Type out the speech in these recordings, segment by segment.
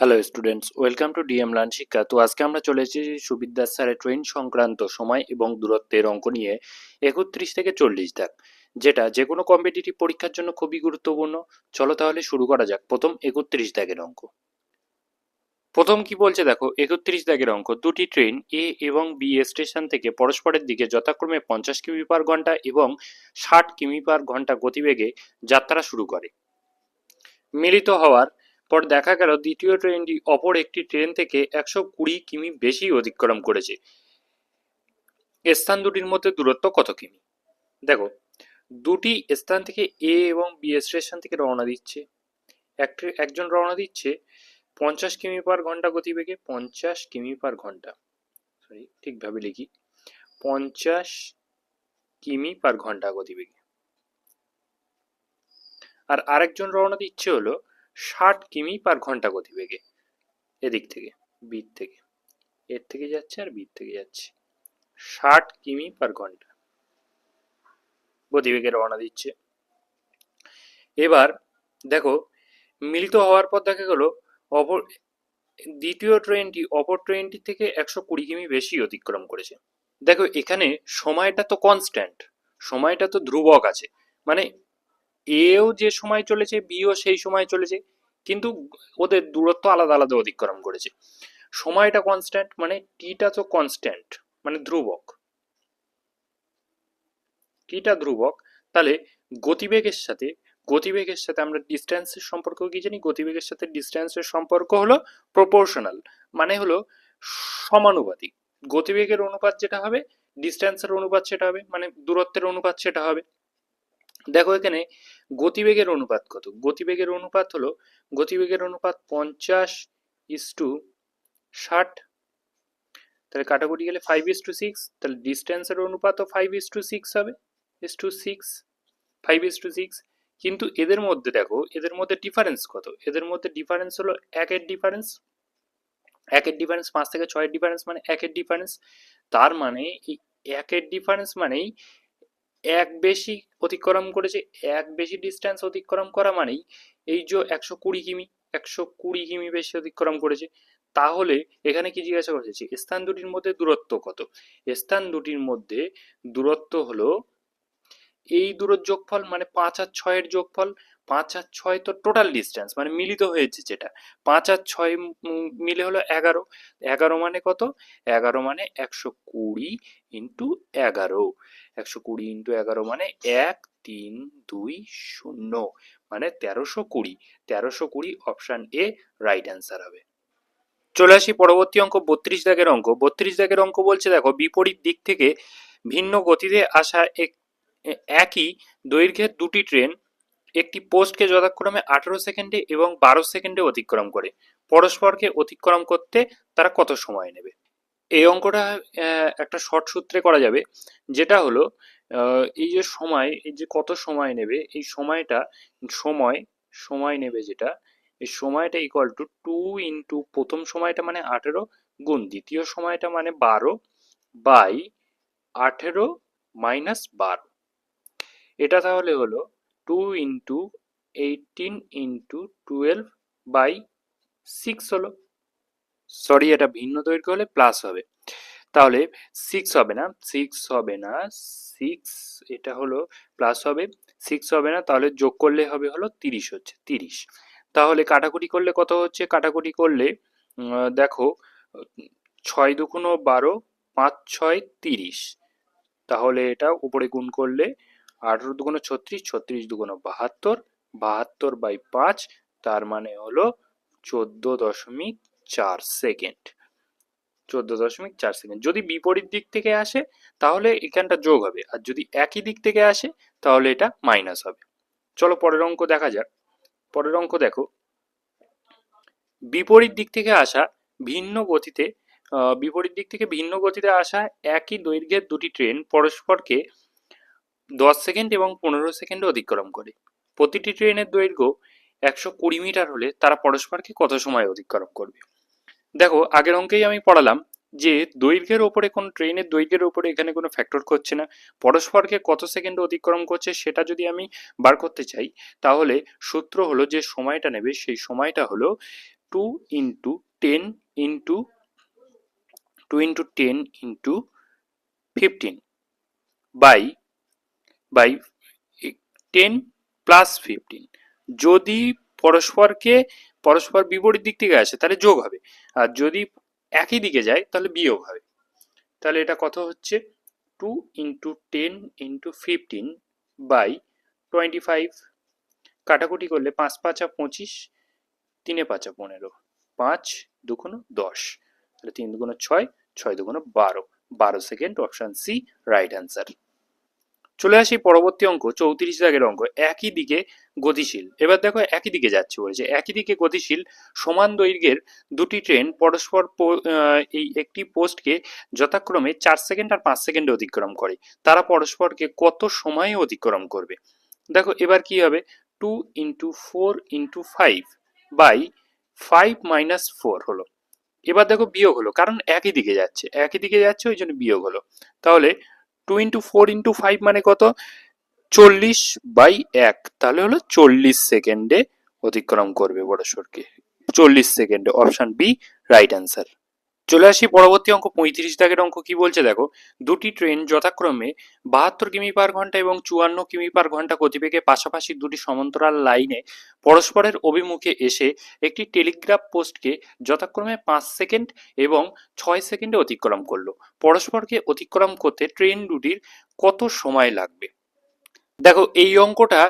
Hello students, welcome to DM learn শিক্ষা। তো আজকে আমরা চলে এসেছি সুবিদ্যার স্যারের ট্রেন সংক্রান্ত সময় এবং দূরত্বের অঙ্ক নিয়ে 31 থেকে 40 দাগ, যেটা যে কোনো কম্পিটিটিভ পরীক্ষার জন্য খুবই গুরুত্বপূর্ণ। চলো তাহলে শুরু করা যাক। প্রথম 31 দাগের অঙ্ক। প্রথম কি বলছে দেখো, 31 দাগের অঙ্ক। দুটি ট্রেন এ এবং বি স্টেশন থেকে পরস্পরের দিকে যথাক্রমে 50 কিমি/ঘন্টা এবং 60 কিমি/ঘন্টা গতিবেগে যাত্রা শুরু করে। মিলিত হওয়ার পর দেখা গেল দ্বিতীয় ট্রেনটি অপর একটি ট্রেন থেকে 120 কিমি বেশি অতিক্রম করেছে। স্থান দুটির মধ্যে দূরত্ব কত কিমি? দেখো, দুটি স্থান থেকে এ এবং বি স্টেশন থেকে রওনা দিচ্ছে। একজন রওনা দিচ্ছে 50 কিমি/ঘন্টা গতিবেগে, 50 কিমি/ঘন্টা, সরি ঠিকভাবে লিখি, 50 কিমি/ঘন্টা গতিবেগে। আর আরেকজন রওনা দিচ্ছে হলো 60 কিমি/ঘন্টা গতিবেগে, এদিক থেকে, বির থেকে, এর থেকে যাচ্ছে আর বির থেকে যাচ্ছে, 60 কিমি/ঘন্টা গতিবেগে রওনা দিচ্ছে। এবার দেখো, মিলিত হওয়ার পর দেখা গেল অপর দ্বিতীয় ট্রেনটি অপর ট্রেনটি থেকে 120 কিমি বেশি অতিক্রম করেছে। দেখো, এখানে সময়টা তো কনস্ট্যান্ট, সময়টা তো ধ্রুবক আছে, মানে এও যে সময় চলেছে বিও সেই সময় চলেছে, কিন্তু ওদের দূরত্ব আলাদা আলাদা অতিক্রম করেছে। সময়টা কনস্ট্যান্ট মানে টিটা তো কনস্ট্যান্ট, মানে ধ্রুবক, টিটা ধ্রুবক। তাহলে গতিবেগের সাথে আমরা ডিস্টেন্সের সম্পর্ক কি জানি? গতিবেগের সাথে ডিস্টেন্সের সম্পর্ক হলো প্রপোর্শনাল, মানে হলো সমানুপাতিক। গতিবেগের অনুপাত যেটা হবে, ডিস্টেন্সের অনুপাত সেটা হবে, মানে দূরত্বের অনুপাত সেটা হবে। দেখো এখানে গতিবেগের অনুপাত কত? গতিবেগের অনুপাত 50:60। তাহলে কাটাকুটি গেলে 5:6, তাহলে ডিস্টেন্সের অনুপাতও 5:6 হবে, 6, 5:6। কিন্তু এদের মধ্যে দেখো, এদের মধ্যে ডিফারেন্স কত? এদের মধ্যে ডিফারেন্স হলো একের ডিফারেন্স, 5 থেকে 6-এর ডিফারেন্স, মানে একের ডিফারেন্স। তার মানে এই একের ডিফারেন্স মানেই এক বেশি অতিক্রম করেছে, এক বেশি ডিস্টেন্স অতিক্রম করা মানেই এই যে 120 কিমি বেশি অতিক্রম করেছে। তাহলে এখানে কি জিজ্ঞাসা করেছে? স্থান দুটির মধ্যে দূরত্ব কত? স্থান দুটির মধ্যে দূরত্ব হলো এই দূরের যোগফল, মানে 5 আর 6 এর যোগফল। 5 আর 6 তো টোটাল ডিস্টেন্স, মানে মিলিত হয়েছে যেটা, 5 আর 6 মিলে হলো 11। 11 মানে কত? 11 মানে 120 × 11, 120 × 11 মানে 1320, মানে 1320। 1320 অপশন এ রাইট অ্যান্সার হবে। চলে আসি পরবর্তী অঙ্ক, 32 দাগের অঙ্ক। 32 দাগের অঙ্ক বলছে দেখো, বিপরীত দিক থেকে ভিন্ন গতিতে আসা একই দৈর্ঘ্যের দুটি ট্রেন একটি পোস্টকে যথাক্রমে 18 সেকেন্ডে এবং 12 সেকেন্ডে অতিক্রম করে। পরস্পরকে অতিক্রম করতে তারা কত সময় নেবে? এই অঙ্কটা একটা শর্ট সূত্রে করা যাবে, যেটা হলো এই যে সময়, এই যে কত সময় নেবে, এই সময়টা, সময় সময় নেবে যেটা, এই সময়টা ইকুয়াল টু 2 × প্রথম সময়টা মানে 18 গুণ দ্বিতীয় সময়টা মানে 12 বাই 18 মাইনাস 12। এটা তাহলে হলো 2 × 18 × 12 বাই 6 হলো। সরি, এটা ভিন্ন দৈর্ঘ্য হলে প্লাস হবে, তাহলে 6 হবে না, 6, এটা হলো প্লাস হবে, 6 হবে না, তাহলে যোগ করলে হবে হলো 30, হচ্ছে 30। তাহলে কাটাকুটি করলে কত হচ্ছে? কাটাকুটি করলে দেখো, 6 × 2 = 12, 5 × 6 = 30। তাহলে এটা উপরে গুণ করলে 18 × 2 = 36, 36 × 2 = 72, 72/5, তার মানে হলো 14.4 সেকেন্ড, 14.4 সেকেন্ড। যদি বিপরীত দিক থেকে আসে তাহলে এখানটা যোগ হবে, আর যদি একই দিক থেকে আসে তাহলে এটা মাইনাস হবে। চলো পরের অঙ্ক দেখা যাক। পরের অঙ্ক দেখো, বিপরীত দিক থেকে আসা ভিন্ন গতিতে ভিন্ন গতিতে আসা একই দৈর্ঘ্যের দুটি ট্রেন পরস্পরকে 10 সেকেন্ড এবং 15 সেকেন্ডে অতিক্রম করে। প্রতিটি ট্রেনের দৈর্ঘ্য 120 মিটার হলে তারা পরস্পরকে কত সময় অতিক্রম করবে? দেখো, আগের অঙ্কেই আমি পড়ালাম যে দৈর্ঘ্যের ওপরে, কোন ট্রেনের দৈর্ঘ্যের ওপরে এখানে কোনো ফ্যাক্টর করছে না, পরস্পরকে কত সেকেন্ডে অতিক্রম করছে সেটা যদি আমি বার করতে চাই, তাহলে সূত্র হলো যে সময়টা নেবে সেই সময়টা হলো two into 10 into 10 into 15 by 10 plus 15। যদি পরস্পর বিপরীত দিক থেকে আসে তাহলে যোগ হবে, আর যদি একই দিকে যায় তাহলে বিয়োগ হবে। তাহলে এটা কত হচ্ছে, 2 ইন্টু 10 ইন্টু 15 বাই 25। কাটাকুটি করলে 5 5 25, 3 5 15, 5 2 10, তাহলে 3 2 6, 6 2 12, 12 second, option C right answer. চলে আসি পরবর্তী অঙ্ক, 34 দাগের অঙ্ক। একই দিকে গতিশীল, এবার দেখো একই দিকে যাচ্ছে বলেছে, একই দিকে গতিশীল সমান দৈর্ঘ্যের দুটি ট্রেন পরস্পর এই একটি পোস্টকে যথাক্রমে 4 সেকেন্ড আর 5 সেকেন্ডে অতিক্রম করে, তারা পরস্পরকে কত সময়ে অতিক্রম করবে? দেখো এবার কি হবে, 2 ইন্টু 4 ইন্টু 5 বাই 5 মাইনাস 4 হলো। এবার দেখো বিয়োগ হলো, কারণ একই দিকে যাচ্ছে ওই জন্য বিয়োগ হলো। তাহলে 2 ইন্টু 4 ইন্টু 5 মানে কত, 40 বাই 1, তাহলে হলো 40 সেকেন্ডে অতিক্রম করবে পরস্পরকে, 40 সেকেন্ডে, অপশন বি রাইট অ্যান্সার। চলে আসি পরবর্তী অঙ্ক, 35 দাগের অঙ্ক। কি বলছে দেখো, দুটি ট্রেন যথাক্রমে 72 কিমি পার ঘন্টা এবং 54 কিমি পার ঘন্টা গতিবেগে পাশাপাশি দুটি সমান্তরাল লাইনে পরস্পরের অভিমুখে এসে একটি টেলিগ্রাফ পোস্টকে যথাক্রমে 5 সেকেন্ড এবং 6 সেকেন্ডে অতিক্রম করলো। পরস্পরকে অতিক্রম করতে ট্রেন দুটির কত সময় লাগবে? দেখো এই অঙ্কটা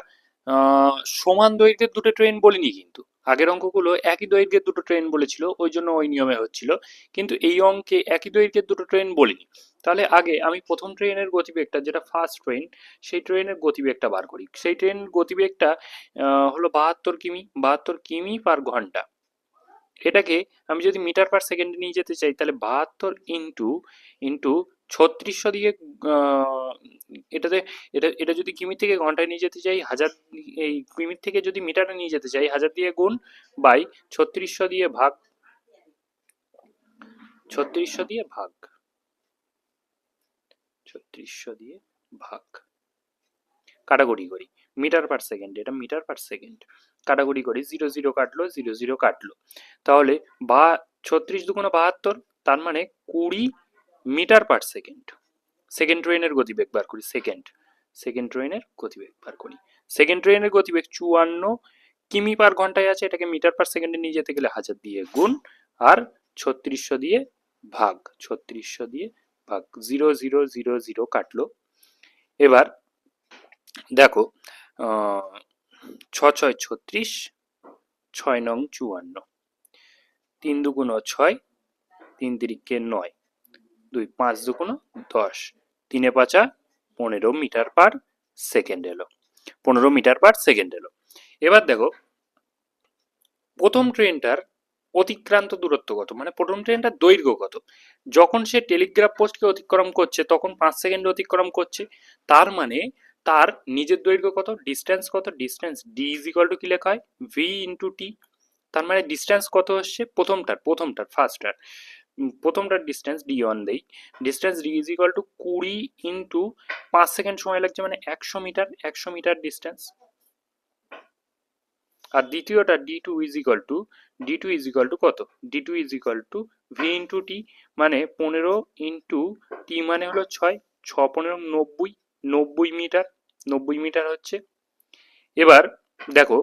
সমান দৈর্ঘ্যের দুটো ট্রেন বলিনি, কিন্তু আগের অঙ্কগুলো একই দৈর্ঘ্যের দুটো ট্রেন বলেছিল, ওই জন্য ওই নিয়মে হচ্ছিল, কিন্তু এই অঙ্কে একই দৈর্ঘ্যের দুটো ট্রেন বলিনি। তাহলে আগে আমি প্রথম ট্রেনের গতিবেগটা, যেটা ফার্স্ট ট্রেন, সেই ট্রেনের গতিবেগটা বার করি। সেই ট্রেন গতিবেগটা হলো 72 কিমি পার ঘন্টা। এটাকে আমি যদি মিটার পার সেকেন্ডে নিয়ে যেতে চাই, তাহলে 72 ইন্টু ইন্টু 3600 দিয়ে এটাতে এটা যদি কিমি থেকে ঘন্টায় নিয়ে যেতে চাই, এই কিমি থেকে যদি মিটারে নিয়ে যেতে চাই, 1000 দিয়ে গুণ বাই 3600 দিয়ে ভাগ, 3600 দিয়ে ভাগ, 3600 দিয়ে ভাগ, কাটাকুটি করি, মিটার পার সেকেন্ড, এটা মিটার পার সেকেন্ড, কাটাকুটি করি, 0 0 কাটলো, 0 0 কাটলো, তাহলে 36 দুগুণ 72, তার মানে 20 মিটার পার সেকেন্ড। সেকেন্ড ট্রেনের গতিবেগ বার করি, সেকেন্ড ট্রেনের গতিবেগ বার করি। সেকেন্ড ট্রেনের গতিবেগ 54 কিমি পার ঘন্টায় আছে, এটাকে মিটার পার সেকেন্ডে নিয়ে যেতে গেলে 1000 দিয়ে গুণ আর 3600 দিয়ে ভাগ, 3600 দিয়ে ভাগ, 0 0 0 0 কাটলো। এবার দেখো 6 6 36, 6 নং 54, 3 দুগুণ 6, 3 তিরিকে 9, 2 5 দুগুণ 10, 3 5 15 মিটার পার সেকেন্ড এলো, 15 মিটার পার সেকেন্ড এলো। এবার দেখো প্রথম ট্রেনটার অতিক্রান্ত দূরত্ব কত, মানে প্রথম ট্রেনটার দৈর্ঘ্য কত। যখন সে টেলিগ্রাফ পোস্টকে অতিক্রম করছে তখন 5 সেকেন্ডে অতিক্রম করছে, তার মানে তার নিজের দৈর্ঘ্য কত, ডিস্টেন্স কত, distance D is equal two কি লেখা হয়, ভি ইন্টু টি। তার মানে ডিস্টেন্স কত হচ্ছে, প্রথমটার ডিস্টেন্স ডি ওয়ান দেই, distance D is equal two 20 into 5 second সময় লাগছে, মানে 100 মিটার, 100 মিটার ডিস্টেন্স। আর দ্বিতীয়টা D two is equal to কত, D two is equal to V into T, মানে 15 ইন্টু টি মানে হলো 6, 6 15 90, 90 মিটার হচ্ছে। এবার দেখো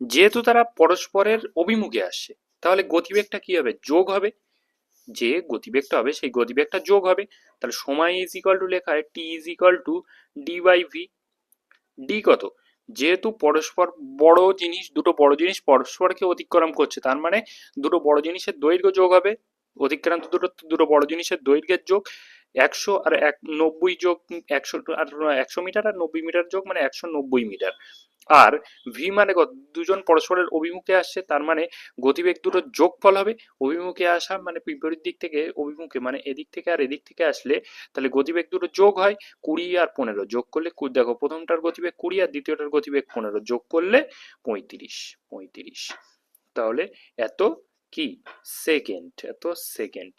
যেহেতু তারা পরস্পরের অভিমুখে আসছে, তাহলে গতিবেগটা কি হবে, যোগ হবে, যে গতিবেগটা হবে সেই গতিবেগটা যোগ হবে। তাহলে সময় ইজ ইকুয়াল টু লেখা হয় T is equal to D by V. D কত, যেহেতু দুটো বড় জিনিস পরস্পরকে অতিক্রম করছে, তার মানে দুটো বড় জিনিসের দৈর্ঘ্য যোগ হবে, অতিক্রান্ত দুটো বড় জিনিসের দৈর্ঘ্যের যোগ, 100 আর 90 যোগ 100 আর 100 মিটার আর 90 মিটার যোগ, মানে 190 মিটার। আর ভি মানে দুজন পরস্পরের অভিমুখে আসছে, তার মানে গতিবেগ দুটো যোগফল হবে। অভিমুখে আসা মানে বিপরীত দিক থেকে অভিমুখে, মানে এদিক থেকে আর এদিক থেকে আসলে তাহলে গতিবেগ দুটো যোগ হয়, 20 আর 15 যোগ করলে, দেখো প্রথমটার গতিবেগ 20 আর দ্বিতীয়টার গতিবেগ 15, যোগ করলে 35। তাহলে এত কি সেকেন্ড, এত সেকেন্ড।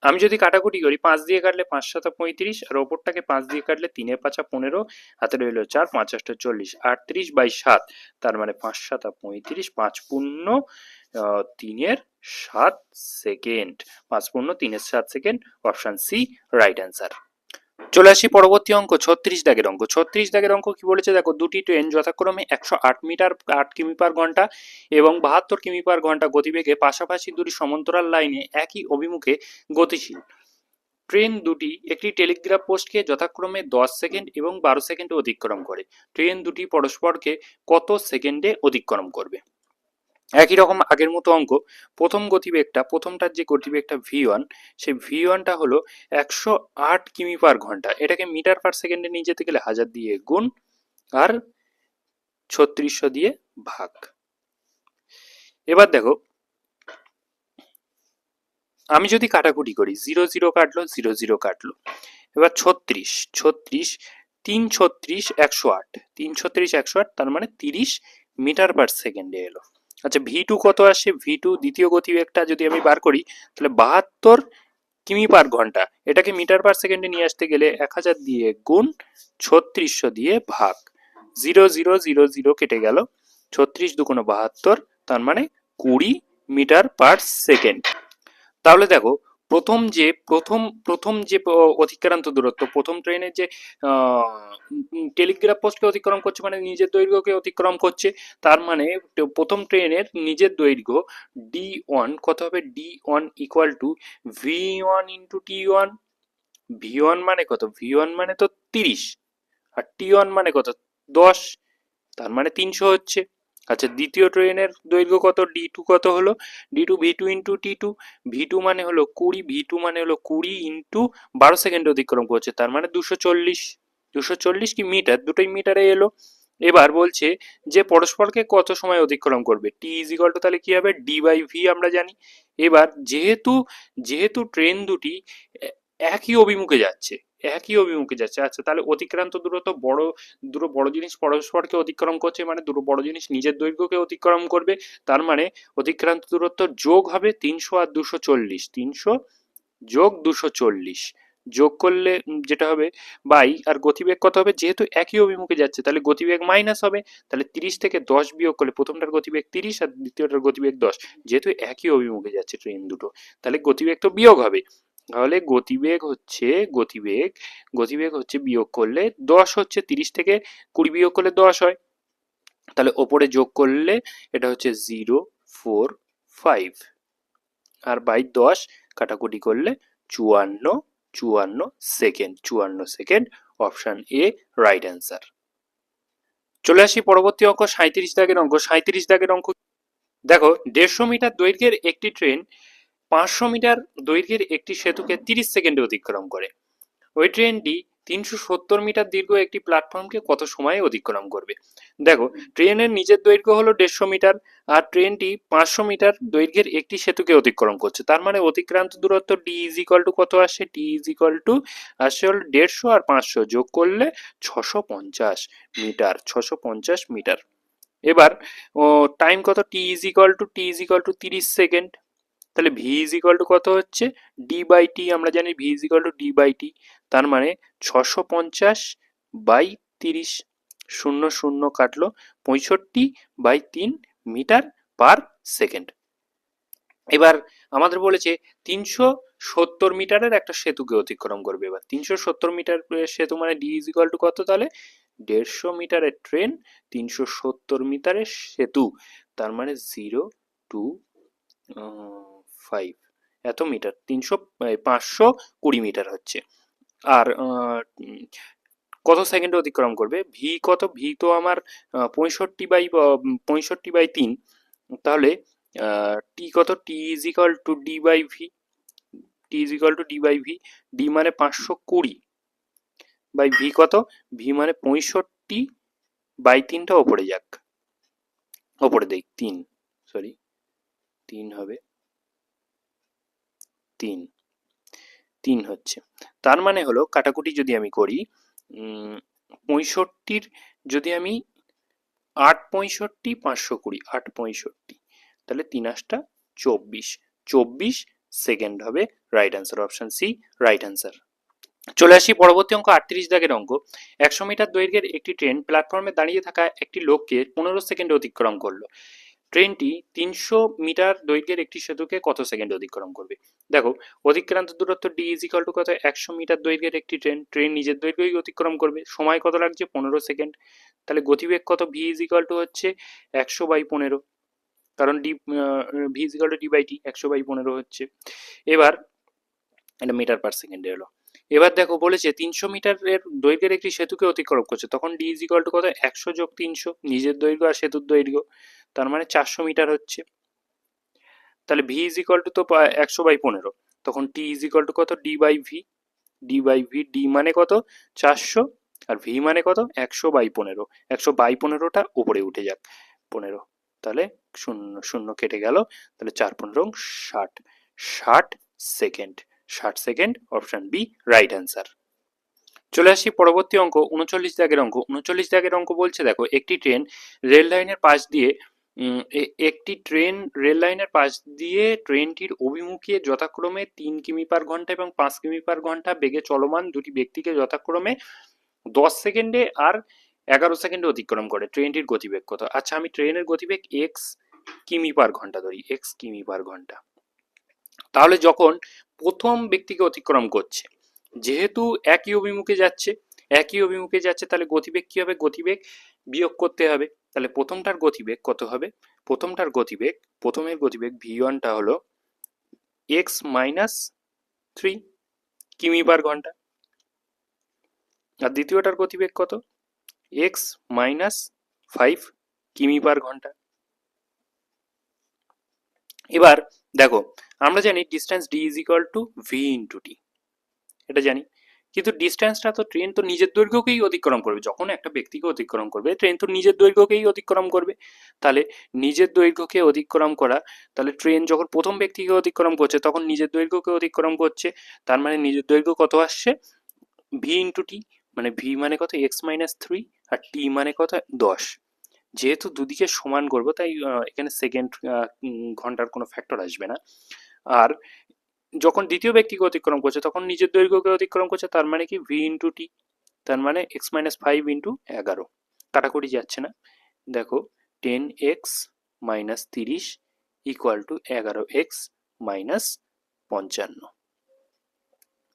আমি যদি কাটাকুটি করি, 5 দিয়ে কাটলে 5 7 35, আর ওপরটাকে 5 দিয়ে কাটলে 3 5 15, হাতে রইল 4, 5 8 40, 38 বাই 7, তার মানে 5 7 35, 5 পূর্ণ 3/7 second. 5/3/7 second, option C right answer. চলে আসি পরবর্তী অঙ্ক, 36 দাগের অঙ্ক। 36 দাগের অঙ্ক কি বলেছে দেখো, দুটি ট্রেন যথাক্রমে 108 মিটার 8 কিমি/ঘন্টা এবং 72 কিমি/ঘন্টা গতিবেগে পাশাপাশি দুটি সমান্তরাল লাইনে একই অভিমুখে গতিশীল। ট্রেন দুটি একটি টেলিগ্রাফ পোস্টকে যথাক্রমে 10 সেকেন্ড এবং 12 সেকেন্ডে অতিক্রম করে। ট্রেন দুটি পরস্পরকে কত সেকেন্ডে অতিক্রম করবে? একই রকম আগের মতো অঙ্ক। প্রথমটার যে গতিবেগটা V1, সেই V1টা হলো 108 কিমি/ঘন্টা। এটাকে মিটার/সেকেন্ডে নিয়ে যেতে গেলে 1000 দিয়ে গুণ আর 3600 দিয়ে ভাগ। এবার দেখো, আমি যদি কাটাকুটি করি, 0 0 কাটলো, 0 0 কাটলো। এবার 36 3 36 108, 3 36 108, তার মানে 30 মিটার/সেকেন্ডে এলো। আচ্ছা, V2 কত আসে? V2 দ্বিতীয় গতিবেগটা যদি আমি বার করি, তাহলে 72 কিমি/ঘন্টা। এটাকে মিটার/সেকেন্ডে নিয়ে আসতে গেলে 1000 দিয়ে গুণ 3600 দিয়ে ভাগ। 0 0 0 0 কেটে গেল, 36 দুগুণ 72, তার মানে 20 মিটার/সেকেন্ড। তাহলে দেখো, প্রথম যে অতিক্রান্ত দূরত্ব, প্রথম ট্রেনের যে টেলিগ্রাফ পোস্টকে অতিক্রম করছে মানে নিজের দৈর্ঘ্যকে অতিক্রম করছে, তার মানে প্রথম ট্রেনের নিজের দৈর্ঘ্য D1 কত হবে? D1 equal to V1 into T1। V1 মানে কত? V1 মানে তো 30, আর T1 মানে কত? 10, তার মানে 300 হচ্ছে। আচ্ছা, দ্বিতীয় ট্রেনের দৈর্ঘ্য কত? D2 কত হলো? D2 V2 into T2। V2 মানে হলো 20, V2 মানে হলো 20 ইন্টু 12 সেকেন্ড অতিক্রম করছে, তার মানে 240। 240 কি মিটার? দুটোই মিটারে এলো। এবার বলছে যে পরস্পরকে কত সময় অতিক্রম করবে? T ইজ ইকুয়াল টু তাহলে কি হবে? D বাই V আমরা জানি। এবার যেহেতু ট্রেন দুটি একই অভিমুখে যাচ্ছে, আচ্ছা, তাহলে অতিক্রান্ত দূরত্ব দুটো বড় জিনিস পরস্পরকে অতিক্রম করছে মানে দুটো বড় জিনিস নিজের দৈর্ঘ্যকে অতিক্রম করবে। তার মানে অতিক্রান্ত দূরত্ব যোগ হবে 300 আর 240, 300 যোগ 240 যোগ করলে যেটা হবে বাই, আর গতিবেগ কত হবে? যেহেতু একই অভিমুখে যাচ্ছে তাহলে গতিবেগ মাইনাস হবে। তাহলে 30 থেকে 10 বিয়োগ করলে প্রথমটার গতিবেগ 30 আর দ্বিতীয়টার গতিবেগ 10। যেহেতু একই অভিমুখে যাচ্ছে ট্রেন দুটো, তাহলে গতিবেগ তো বিয়োগ হবে। তাহলে গতিবেগ হচ্ছে বিয়োগ করলে 10 হচ্ছে, 30 থেকে 20 বিয়োগ করলে 10 হয়। তাহলে ওপরে যোগ করলে এটা হচ্ছে 045 আর বাই 10 কাটাকুটি করলে 54 second, option A right answer. চলে আসি পরবর্তী অঙ্ক, 37 দাগের অঙ্ক। 37 দাগের অঙ্ক দেখো, 150 মিটার দৈর্ঘ্যের একটি ট্রেন 500 মিটার দৈর্ঘ্যের একটি সেতুকে 30 সেকেন্ডে অতিক্রম করে। ওই ট্রেনটি 370 মিটার দীর্ঘ একটি প্ল্যাটফর্মকে কত সময়ে অতিক্রম করবে? দেখো, ট্রেনের নিজের দৈর্ঘ্য হলো 150 মিটার আর ট্রেনটি 500 মিটার দৈর্ঘ্যের একটি সেতুকে অতিক্রম করছে। তার মানে অতিক্রান্ত দূরত্ব D ইজ ইকুয়াল টু কত আসে? D ইজ ইকুয়াল টু আসে হল 150 আর 500 যোগ করলে 650 মিটার, 650 মিটার। এবার টাইম কত? T is equal to 30 second. তাহলে V ইজ ইকুয়াল টু কত হচ্ছে? D বাই T, আমরা জানি V is equal to D by T। তার মানে 650 বাই 30, 0 0 কাটলো, 65/3 মিটার/সেকেন্ড। এবার আমাদের বলেছে 370 মিটারের একটা সেতুকে অতিক্রম করবে। এবার 370 মিটার সেতু মানে D ইজ ইকুয়াল টু কত? তাহলে 150 মিটারের ট্রেন, 370 মিটারের সেতু, তার মানে 0 2 5 এত মিটার, 520 মিটার হচ্ছে। আর কত সেকেন্ডে অতিক্রম করবে? ভি কত? ভি তো আমার 65/3। তাহলে টি কত? T is equal to D by V. D মানে 520 বাই ভি কত? ভি মানে 65/3টা ওপরে যাক, ওপরে দেখ 3 হবে, 3 হচ্ছে। তার মানে হলো কাটাকুটি যদি আমি করি, 65 যদি আমি 8 65 520, 8 65, তাহলে 3 8টা 24 সেকেন্ড হবে right answer, option C right answer. চলে আসি পরবর্তী অঙ্ক, 38 দাগের অঙ্ক। 100 মিটার দৈর্ঘ্যের একটি ট্রেন প্ল্যাটফর্মে দাঁড়িয়ে থাকা একটি লোককে 15 সেকেন্ডে অতিক্রম করলো। ট্রেনটি 300 মিটার দৈর্ঘ্যের একটি সেতুকে কত সেকেন্ডে অতিক্রম করবে? দেখো, অতিক্রান্ত দূরত্ব ডি ইজ ইকাল টু কত? 100 মিটার দৈর্ঘ্যের একটি ট্রেন নিজের দৈর্ঘ্যই অতিক্রম করবে। সময় কত লাগছে? 15 সেকেন্ড। তাহলে গতিবেগ কত? ভি ইজ ইকাল টু হচ্ছে 100/15, কারণ V is equal to D by T, 100/15 হচ্ছে। এবার এটা মিটার পার সেকেন্ডে এলো। এবার দেখো বলেছে 300 মিটারের দৈর্ঘ্যের একটি সেতুকে অতিক্রম করছে, তখন ডি ইজ ইকাল টু কত? 100 + 300, নিজের দৈর্ঘ্য আর সেতুর দৈর্ঘ্য, তার মানে 400 মিটার হচ্ছে। তাহলে ভি ইজ ইকাল টু তো 100/15, তখন টি ইজ ইকাল টু কত? D by V. ডি মানে কত? 400, আর ভি মানে কত? 100/15। 100/15টা উপরে উঠে যাক, 15, তাহলে শূন্য শূন্য কেটে গেল, তাহলে 4×15 = 60, 60 second. 60 second, option B right answer. চলে আসি পরবর্তী অঙ্ক, 39 দাগের অঙ্ক। 39 দাগের অঙ্ক বলছে দেখো, একটি ট্রেন রেল লাইনের পাশ দিয়ে ট্রেনটির অভিমুখে যথাক্রমে 3 কিমি/ঘন্টা এবং 5 কিমি/ঘন্টা বেগে চলমান দুটি ব্যক্তিকে যথাক্রমে 10 সেকেন্ডে আর 11 সেকেন্ডে অতিক্রম করে। ট্রেনটির গতিবেগ কত? আচ্ছা, আমি ট্রেনের গতিবেগ x কিমি/ঘন্টা ধরি, x কিমি/ঘন্টা। তাহলে যখন প্রথম ব্যক্তিকে অতিক্রম করছে, যেহেতু একই অভিমুখে যাচ্ছে, তাহলে গতিবেগ কি হবে? গতিবেগ বিয়োগ করতে হবে। তাহলে প্রথমটার গতিবেগ কত হবে? প্রথমের গতিবেগ v1টা হলো x-3 কিমি/ঘন্টা, আর দ্বিতীয়টার গতিবেগ কত? x-5 কিমি/ঘন্টা। এবার দেখো, আমরা জানি distance D is equal to V into T, এটা জানি, কিন্তু ডিস্টেন্সটা তো ট্রেন তো নিজের দৈর্ঘ্যকেই অতিক্রম করবে। যখন একটা ব্যক্তিকে অতিক্রম করবে, ট্রেন তো নিজের দৈর্ঘ্যকেই অতিক্রম করবে। তাহলে নিজের দৈর্ঘ্যকে অতিক্রম করা, তাহলে ট্রেন যখন প্রথম ব্যক্তিকে অতিক্রম করছে তখন নিজের দৈর্ঘ্যকে অতিক্রম করছে, তার মানে নিজের দৈর্ঘ্য কত আসছে? ভি ইন্টু টি, মানে ভি মানে কত? x-3, আর টি মানে কত? 10। যেহেতু দুদিকে সমান করবো, তাই এখানে সেকেন্ড ঘন্টার কোনো ফ্যাক্টর আসবে না। আর যখন দ্বিতীয় ব্যক্তিকে অতিক্রম করছে তখন নিজের দৈর্ঘ্যকে অতিক্রম করছে, তার মানে কি? ভি ইন্টু টি, তার মানে x-5 ইন্টু 11, কাটাকুটি যাচ্ছে না। দেখো, 10x-30 ইকুয়াল টু 11x-55।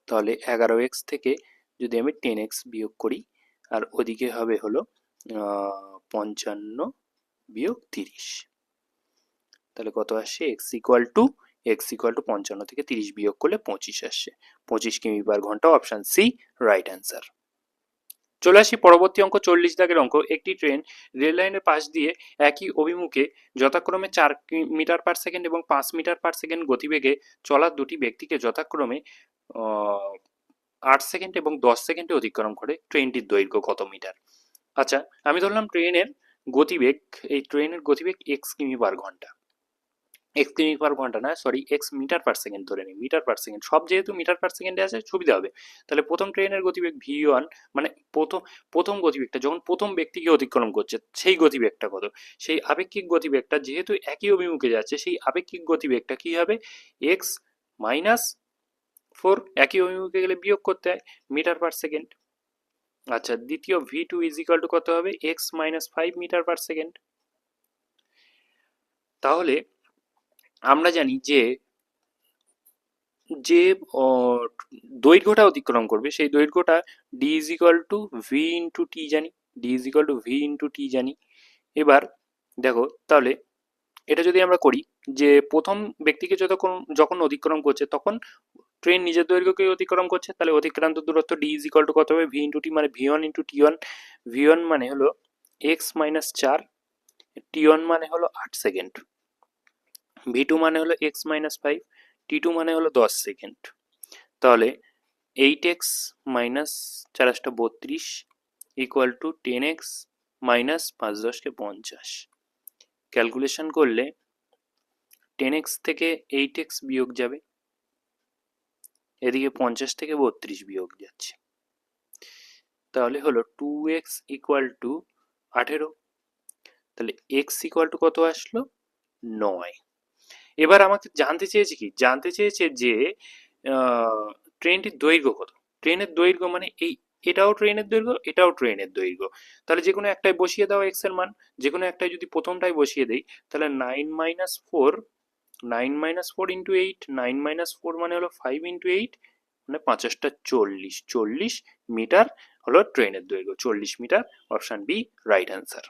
তাহলে 11x থেকে যদি আমি 10x বিয়োগ করি, আর ওদিকে হবে হলো 55-30, তাহলে কত আসছে? x ইকুয়াল টু 55 থেকে 30 বিয়োগ করলে 25 আসছে। 25 কিমি/ঘন্টা, অপশন সি রাইট অ্যান্সার। চলে আসি পরবর্তী অঙ্ক, 40 দাগের অঙ্ক। একটি ট্রেন রেল লাইনের পাশ দিয়ে একই অভিমুখে যথাক্রমে 4 মিটার/সেকেন্ড এবং 5 মিটার/সেকেন্ড গতিবেগে চলা দুটি ব্যক্তিকে যথাক্রমে 8 সেকেন্ড এবং 10 সেকেন্ডে অতিক্রম করে। ট্রেনটির দৈর্ঘ্য কত মিটার? আচ্ছা, আমি ধরলাম ট্রেনের গতিবেগ x কিমি/ঘন্টা, x কিমি/ঘন্টা না, সরি, x মিটার/সেকেন্ড ধরে নিই, মিটার/সেকেন্ড, সব যেহেতু মিটার/সেকেন্ডে আছে সুবিধা হবে। তাহলে প্রথম ট্রেনের গতিবেগ v1, মানে প্রথম গতিবেগটা যখন প্রথম ব্যক্তিকে অতিক্রম করছে সেই গতিবেগটা কত? সেই আপেক্ষিক গতিবেগটা, যেহেতু একই অভিমুখে যাচ্ছে, সেই আপেক্ষিক গতিবেগটা কি হবে? x-4, একই অভিমুখে গেলে বিয়োগ করতে হয়, মিটার/সেকেন্ড। আচ্ছা, দ্বিতীয় v2 ইজ ইকাল টু কত হবে? x-5 metre per second. তাহলে আমরা জানি যে যে দৈর্ঘ্যটা অতিক্রম করবে সেই দৈর্ঘ্যটা D is equal to V into T জানি। এবার দেখো, তাহলে এটা যদি আমরা করি, যে প্রথম ব্যক্তিকে যখন অতিক্রম করছে তখন ট্রেন নিজের দৈর্ঘ্যকে অতিক্রম করছে, তাহলে অতিক্রান্ত দূরত্ব ডি ইজ ইকাল টু কত হবে? ভি ইন্টু টি, মানে v1 ইন্টু টি1। v1 মানে হলো x-4, টি1 মানে হলো 8 সেকেন্ড, v2 মানে হলো x-5, টি2 মানে হলো 10 সেকেন্ড। তাহলে 8x-4 equal to 10x-5×10=50। Calculation করলে 10x থেকে 8x বিয়োগ যাবে, এদিকে 50 থেকে 32 বিয়োগ যাচ্ছে, তাহলে হলো 2x ইকুয়াল টু 18। তাহলে x ইকুয়াল টু কত আসলো? 9। এবার আমাকে জানতে চেয়েছে যে ট্রেনটির দৈর্ঘ্য কত? ট্রেনের দৈর্ঘ্য মানে এটাও ট্রেনের দৈর্ঘ্য, এটাও ট্রেনের দৈর্ঘ্য। তাহলে যে কোনো একটাই বসিয়ে দাও এক্স এর মান। যে কোনো একটাই যদি প্রথমটাই বসিয়ে দেই, তাহলে 9 - 4, 9 - 4 ইন্টু 8, 9 - 4 মানে হলো 5 × 8, মানে ৫ × ৮ = ৪০ মিটার হলো ট্রেনের দৈর্ঘ্য। ৪০ metre, option B right answer.